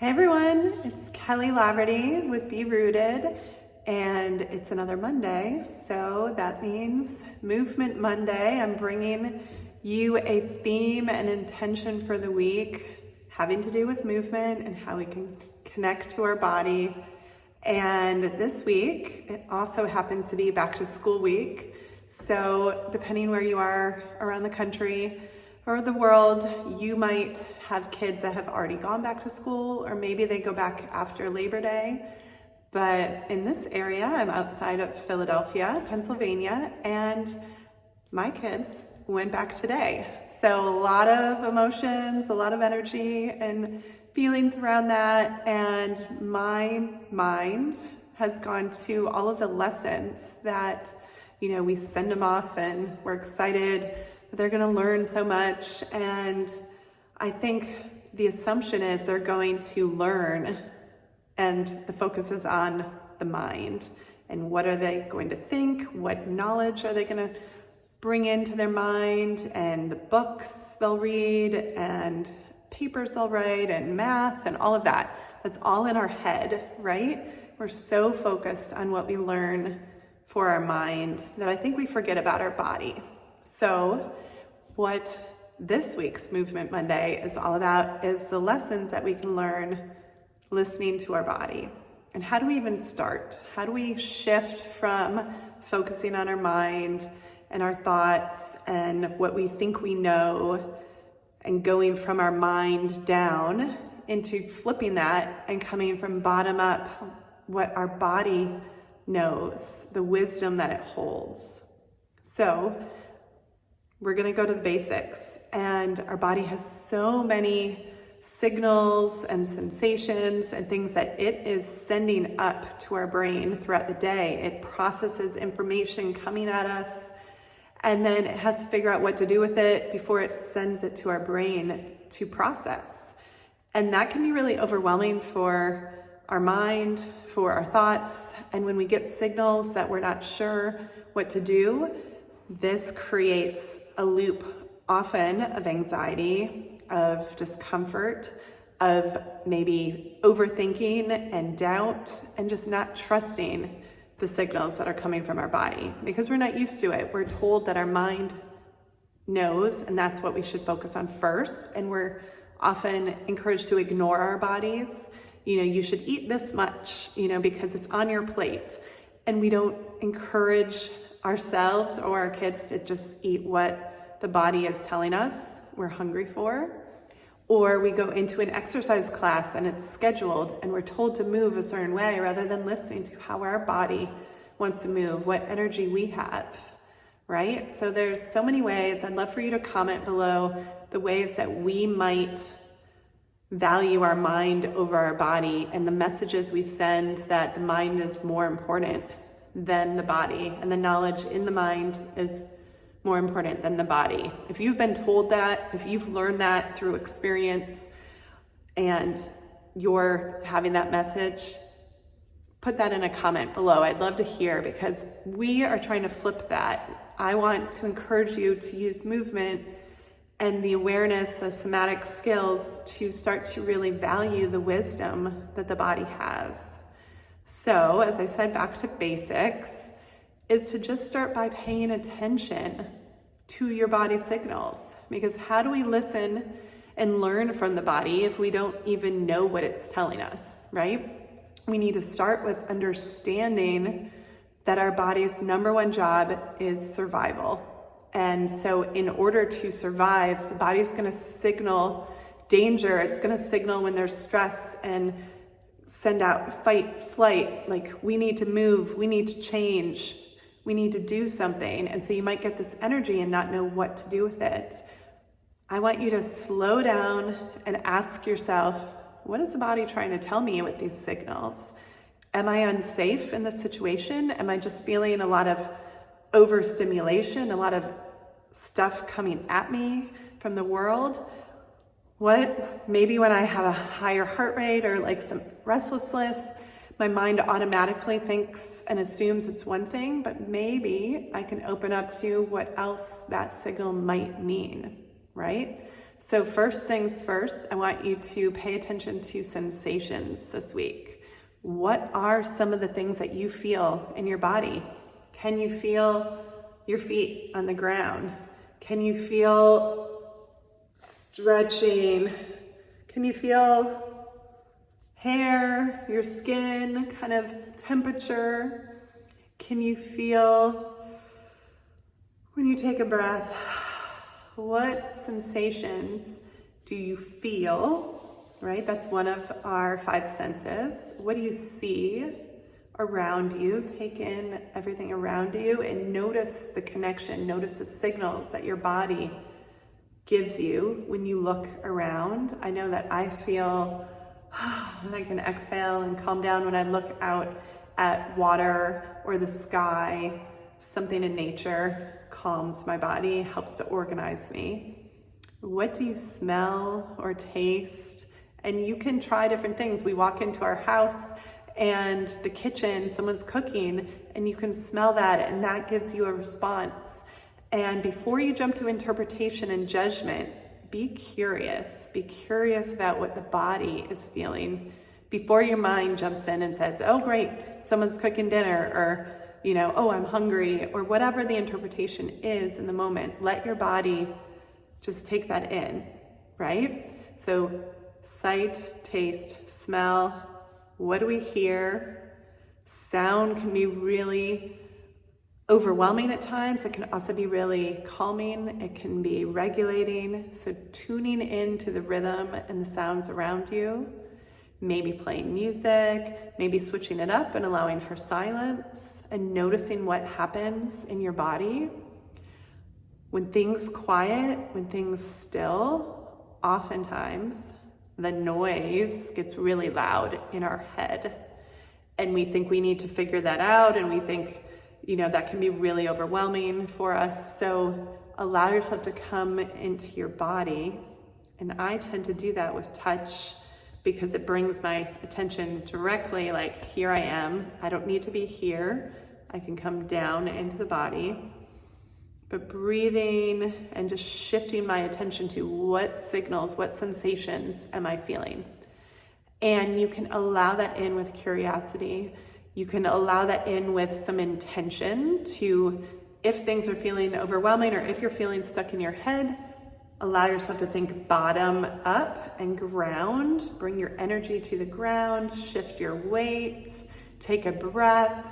Hey everyone, it's Kelly Laverty with Be Rooted, and it's another Monday, so that means Movement Monday. I'm bringing you a theme and intention for the week having to do with movement and how we can connect to our body. And this week, it also happens to be back to school week, so depending where you are around the country, or the world, you might have kids that have already gone back to school, or maybe they go back after Labor Day. But in this area, I'm outside of Philadelphia, Pennsylvania, and my kids went back today. So a lot of emotions, a lot of energy and feelings around that. And my mind has gone to all of the lessons that, we send them off and we're excited. They're going to learn so much, and I think the assumption is they're going to learn, and the focus is on the mind and what are they going to think, what knowledge are they going to bring into their mind, and the books they'll read and papers they'll write and math and all of that. That's all in our head, right? We're so focused on what we learn for our mind that I think we forget about our body. So what this week's Movement Monday is all about is the lessons that we can learn listening to our body. And how do we even start? How do we shift from focusing on our mind and our thoughts and what we think we know and going from our mind down into flipping that and coming from bottom up, what our body knows, the wisdom that it holds. So we're going to go to the basics, and our body has so many signals and sensations and things that it is sending up to our brain throughout the day. It processes information coming at us, and then it has to figure out what to do with it before it sends it to our brain to process. And that can be really overwhelming for our mind, for our thoughts. And when we get signals that we're not sure what to do, this creates a loop often of anxiety, of discomfort, of maybe overthinking and doubt, and just not trusting the signals that are coming from our body because we're not used to it. We're told that our mind knows, and that's what we should focus on first. And we're often encouraged to ignore our bodies. You should eat this much, because it's on your plate. And we don't encourage ourselves or our kids to just eat what the body is telling us we're hungry for. Or we go into an exercise class and it's scheduled and we're told to move a certain way rather than listening to how our body wants to move, what energy we have, right? So there's so many ways. I'd love for you to comment below the ways that we might value our mind over our body and the messages we send that the mind is more important than the body, and the knowledge in the mind is more important than the body. If you've been told that, if you've learned that through experience and you're having that message, put that in a comment below. I'd love to hear, because we are trying to flip that. I want to encourage you to use movement and the awareness, the somatic skills to start to really value the wisdom that the body has. So, as I said, back to basics, is to just start by paying attention to your body signals. Because how do we listen and learn from the body if we don't even know what it's telling us, right? We need to start with understanding that our body's number one job is survival. And so in order to survive, the body's going to signal danger. It's going to signal when there's stress and send out fight, flight, like we need to move, we need to change, we need to do something. And so you might get this energy and not know what to do with it. I want you to slow down and ask yourself, what is the body trying to tell me with these signals? Am I unsafe in this situation? Am I just feeling a lot of overstimulation, a lot of stuff coming at me from the world? Maybe when I have a higher heart rate or like some restlessness, my mind automatically thinks and assumes it's one thing, but maybe I can open up to what else that signal might mean, right? So first things first, I want you to pay attention to sensations this week. What are some of the things that you feel in your body? Can you feel your feet on the ground? Can you feel stretching? Can you feel hair, your skin, kind of temperature? Can you feel when you take a breath? What sensations do you feel, right? That's one of our 5 senses. What do you see around you? Take in everything around you and notice the connection, notice the signals that your body gives you when you look around. I know that I feel that I can exhale and calm down when I look out at water or the sky. Something in nature calms my body, helps to organize me. What do you smell or taste? And you can try different things. We walk into our house and the kitchen, someone's cooking, and you can smell that, and that gives you a response. And before you jump to interpretation and judgment, be curious. Be curious about what the body is feeling before your mind jumps in and says, oh, great, someone's cooking dinner, or oh, I'm hungry, or whatever the interpretation is in the moment. Let your body just take that in, right? So sight, taste, smell. What do we hear? Sound can be really overwhelming at times. It can also be really calming. It can be regulating. So tuning into the rhythm and the sounds around you. Maybe playing music, maybe switching it up and allowing for silence and noticing what happens in your body. When things quiet, when things still, oftentimes the noise gets really loud in our head. And we think we need to figure that out, and we think, that can be really overwhelming for us. So allow yourself to come into your body. And I tend to do that with touch, because it brings my attention directly, like, here I am. I don't need to be here. I can come down into the body. But breathing and just shifting my attention to what signals, what sensations am I feeling? And you can allow that in with curiosity. You can allow that in with some intention to, if things are feeling overwhelming or if you're feeling stuck in your head, allow yourself to think bottom up and ground. Bring your energy to the ground, shift your weight, take a breath.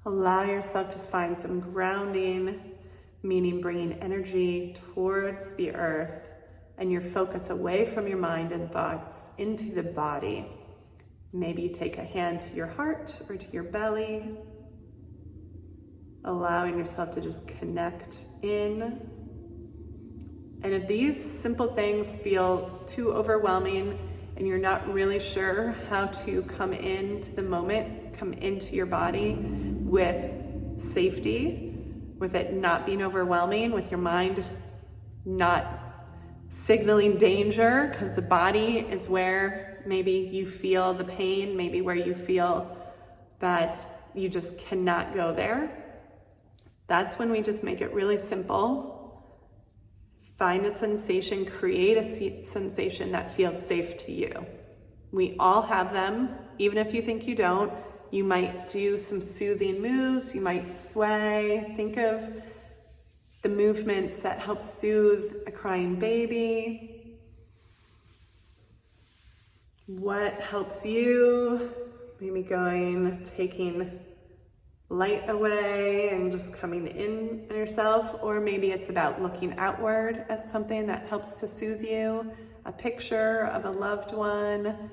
Allow yourself to find some grounding, meaning bringing energy towards the earth and your focus away from your mind and thoughts into the body. Maybe you take a hand to your heart or to your belly, allowing yourself to just connect in. And if these simple things feel too overwhelming and you're not really sure how to come into the moment, come into your body with safety, with it not being overwhelming, with your mind not signaling danger, because the body is where maybe you feel the pain, maybe where you feel that you just cannot go there. That's when we just make it really simple. Find a sensation, create a sensation that feels safe to you. We all have them, even if you think you don't. You might do some soothing moves, you might sway. Think of the movements that help soothe a crying baby. What helps you? Maybe taking light away and just coming in yourself, or maybe it's about looking outward at something that helps to soothe you. A picture of a loved one,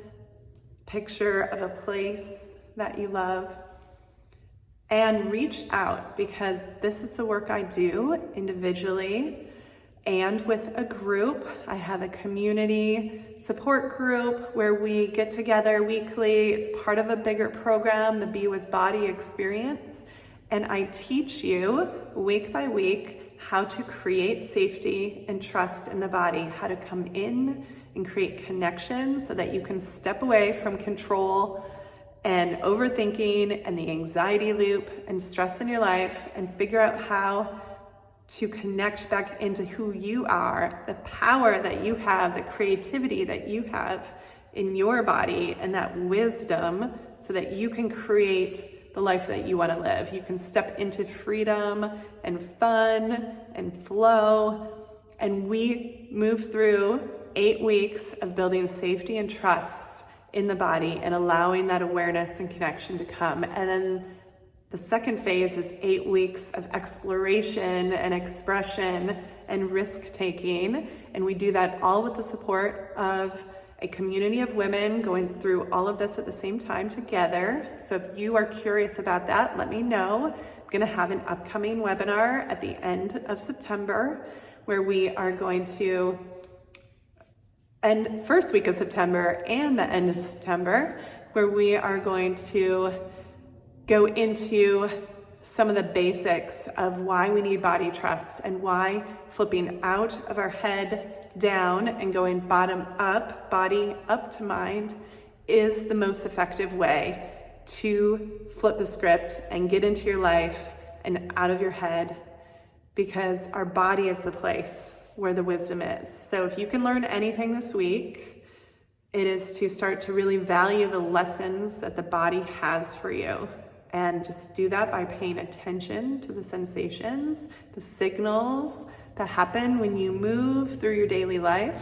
picture of a place that you love. And reach out, because this is the work I do individually and with a group. I have a community support group where we get together weekly. It's part of a bigger program, the Be With Body experience. And I teach you week by week how to create safety and trust in the body, how to come in and create connection so that you can step away from control and overthinking and the anxiety loop and stress in your life, and figure out how to connect back into who you are, the power that you have, the creativity that you have in your body, and that wisdom, so that you can create the life that you want to live. You can step into freedom and fun and flow. And we move through 8 weeks of building safety and trust in the body and allowing that awareness and connection to come. And then the second phase is 8 weeks of exploration and expression and risk-taking. And we do that all with the support of a community of women going through all of this at the same time together. So if you are curious about that, let me know. I'm going to have an upcoming webinar at the end of September where we are going to end first week of September and the end of September, where we are going to go into some of the basics of why we need body trust and why flipping out of our head down and going bottom up, body up to mind, is the most effective way to flip the script and get into your life and out of your head, because our body is the place where the wisdom is. So if you can learn anything this week, it is to start to really value the lessons that the body has for you. And just do that by paying attention to the sensations, the signals that happen when you move through your daily life,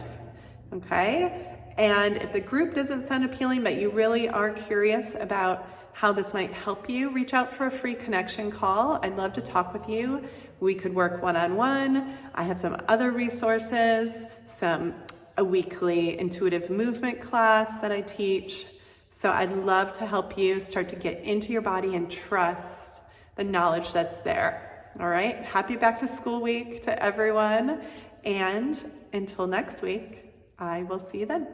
okay? And if the group doesn't sound appealing, but you really are curious about how this might help you, reach out for a free connection call. I'd love to talk with you. We could work one-on-one. I have some other resources, a weekly intuitive movement class that I teach. So I'd love to help you start to get into your body and trust the knowledge that's there. All right, happy back to school week to everyone. And until next week, I will see you then.